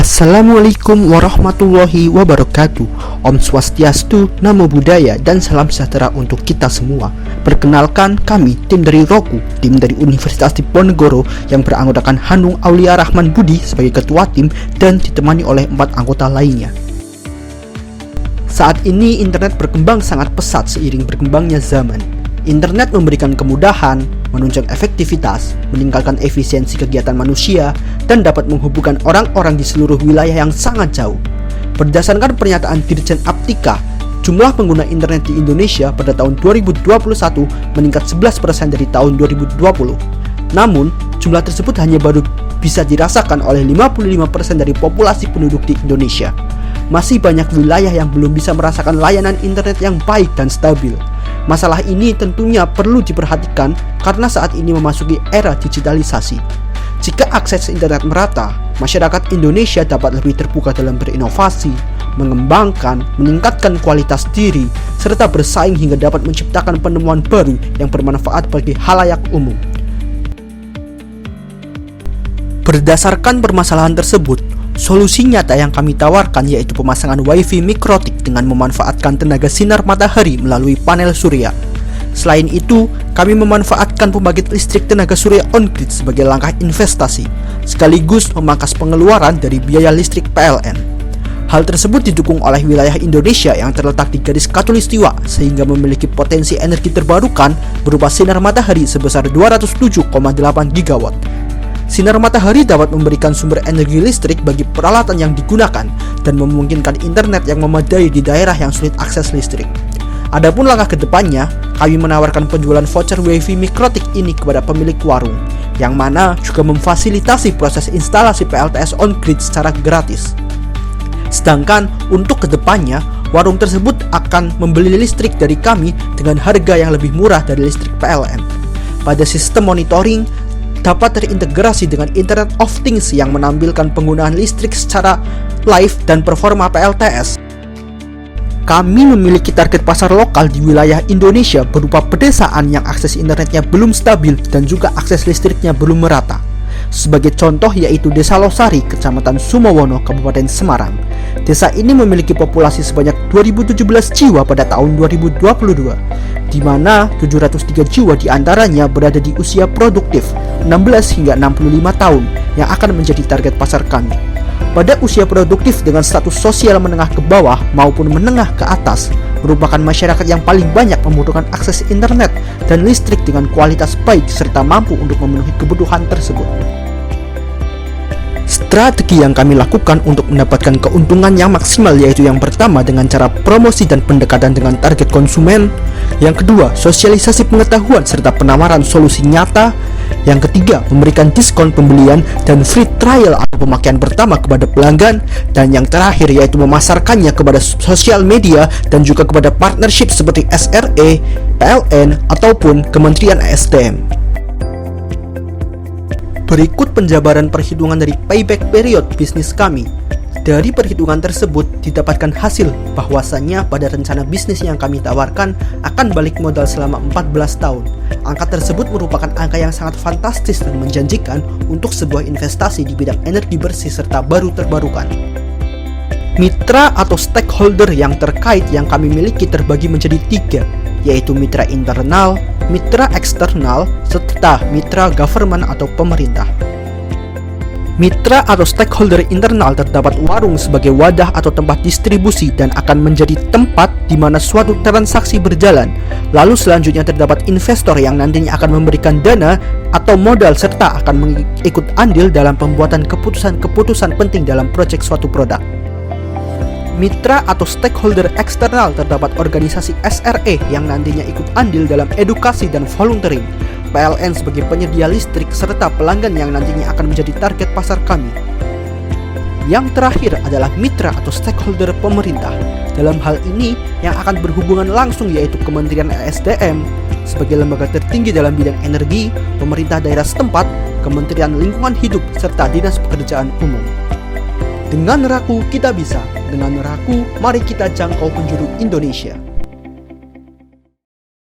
Assalamualaikum warahmatullahi wabarakatuh. Om Swastiastu, Namo Buddhaya, dan salam sejahtera untuk kita semua. Perkenalkan, kami tim dari Roku, tim dari Universitas Diponegoro yang beranggotakan Hanung Aulia Rahman Budi sebagai ketua tim dan ditemani oleh 4 anggota lainnya. Saat ini internet berkembang sangat pesat seiring berkembangnya zaman. Internet memberikan kemudahan, menunjang efektivitas, meningkatkan efisiensi kegiatan manusia, dan dapat menghubungkan orang-orang di seluruh wilayah yang sangat jauh. Berdasarkan pernyataan Dirjen Aptika, jumlah pengguna internet di Indonesia pada tahun 2021 meningkat 11% dari tahun 2020. Namun, jumlah tersebut hanya baru bisa dirasakan oleh 55% dari populasi penduduk di Indonesia. Masih banyak wilayah yang belum bisa merasakan layanan internet yang baik dan stabil. Masalah ini tentunya perlu diperhatikan karena saat ini memasuki era digitalisasi. Jika akses internet merata, masyarakat Indonesia dapat lebih terbuka dalam berinovasi, mengembangkan, meningkatkan kualitas diri, serta bersaing hingga dapat menciptakan penemuan baru yang bermanfaat bagi halayak umum. Berdasarkan permasalahan tersebut, solusi nyata yang kami tawarkan yaitu pemasangan WiFi mikrotik dengan memanfaatkan tenaga sinar matahari melalui panel surya. Selain itu, kami memanfaatkan pembangkit listrik tenaga surya on-grid sebagai langkah investasi, sekaligus memangkas pengeluaran dari biaya listrik PLN. Hal tersebut didukung oleh wilayah Indonesia yang terletak di garis khatulistiwa sehingga memiliki potensi energi terbarukan berupa sinar matahari sebesar 207,8 gigawatt. Sinar matahari dapat memberikan sumber energi listrik bagi peralatan yang digunakan dan memungkinkan internet yang memadai di daerah yang sulit akses listrik. Adapun langkah kedepannya, kami menawarkan penjualan voucher WiFi mikrotik ini kepada pemilik warung, yang mana juga memfasilitasi proses instalasi PLTS on-grid secara gratis. Sedangkan untuk kedepannya, warung tersebut akan membeli listrik dari kami dengan harga yang lebih murah dari listrik PLN. Pada sistem monitoring, dapat terintegrasi dengan Internet of Things yang menampilkan penggunaan listrik secara live dan performa PLTS. Kami memiliki target pasar lokal di wilayah Indonesia berupa pedesaan yang akses internetnya belum stabil dan juga akses listriknya belum merata. Sebagai contoh yaitu Desa Losari, Kecamatan Sumowono, Kabupaten Semarang. Desa ini memiliki populasi sebanyak 2017 jiwa pada tahun 2022, di mana 703 jiwa diantaranya berada di usia produktif 16 hingga 65 tahun yang akan menjadi target pasar kami. Pada usia produktif dengan status sosial menengah ke bawah maupun menengah ke atas, merupakan masyarakat yang paling banyak membutuhkan akses internet dan listrik dengan kualitas baik serta mampu untuk memenuhi kebutuhan tersebut. Strategi yang kami lakukan untuk mendapatkan keuntungan yang maksimal yaitu yang pertama dengan cara promosi dan pendekatan dengan target konsumen, yang kedua sosialisasi pengetahuan serta penawaran solusi nyata, yang ketiga memberikan diskon pembelian dan free trial atau pemakaian pertama kepada pelanggan, dan yang terakhir yaitu memasarkannya kepada sosial media dan juga kepada partnership seperti SRE, PLN ataupun Kementerian ESDM. Berikut penjabaran perhitungan dari payback period bisnis kami. Dari perhitungan tersebut didapatkan hasil bahwasannya pada rencana bisnis yang kami tawarkan akan balik modal selama 14 tahun. Angka tersebut merupakan angka yang sangat fantastis dan menjanjikan untuk sebuah investasi di bidang energi bersih serta baru terbarukan. Mitra atau stakeholder yang terkait yang kami miliki terbagi menjadi 3, yaitu mitra internal, mitra eksternal, serta mitra government atau pemerintah. Mitra atau stakeholder internal terdapat warung sebagai wadah atau tempat distribusi dan akan menjadi tempat di mana suatu transaksi berjalan. Lalu selanjutnya terdapat investor yang nantinya akan memberikan dana atau modal serta akan mengikut andil dalam pembuatan keputusan-keputusan penting dalam proyek suatu produk. Mitra atau stakeholder eksternal terdapat organisasi SRE yang nantinya ikut andil dalam edukasi dan volunteering, PLN sebagai penyedia listrik, serta pelanggan yang nantinya akan menjadi target pasar kami. Yang terakhir adalah mitra atau stakeholder pemerintah. Dalam hal ini yang akan berhubungan langsung yaitu Kementerian ESDM sebagai lembaga tertinggi dalam bidang energi, pemerintah daerah setempat, Kementerian Lingkungan Hidup, serta Dinas Pekerjaan Umum. Dengan Raku kita bisa. Dengan Raku, mari kita jangkau penjuru Indonesia.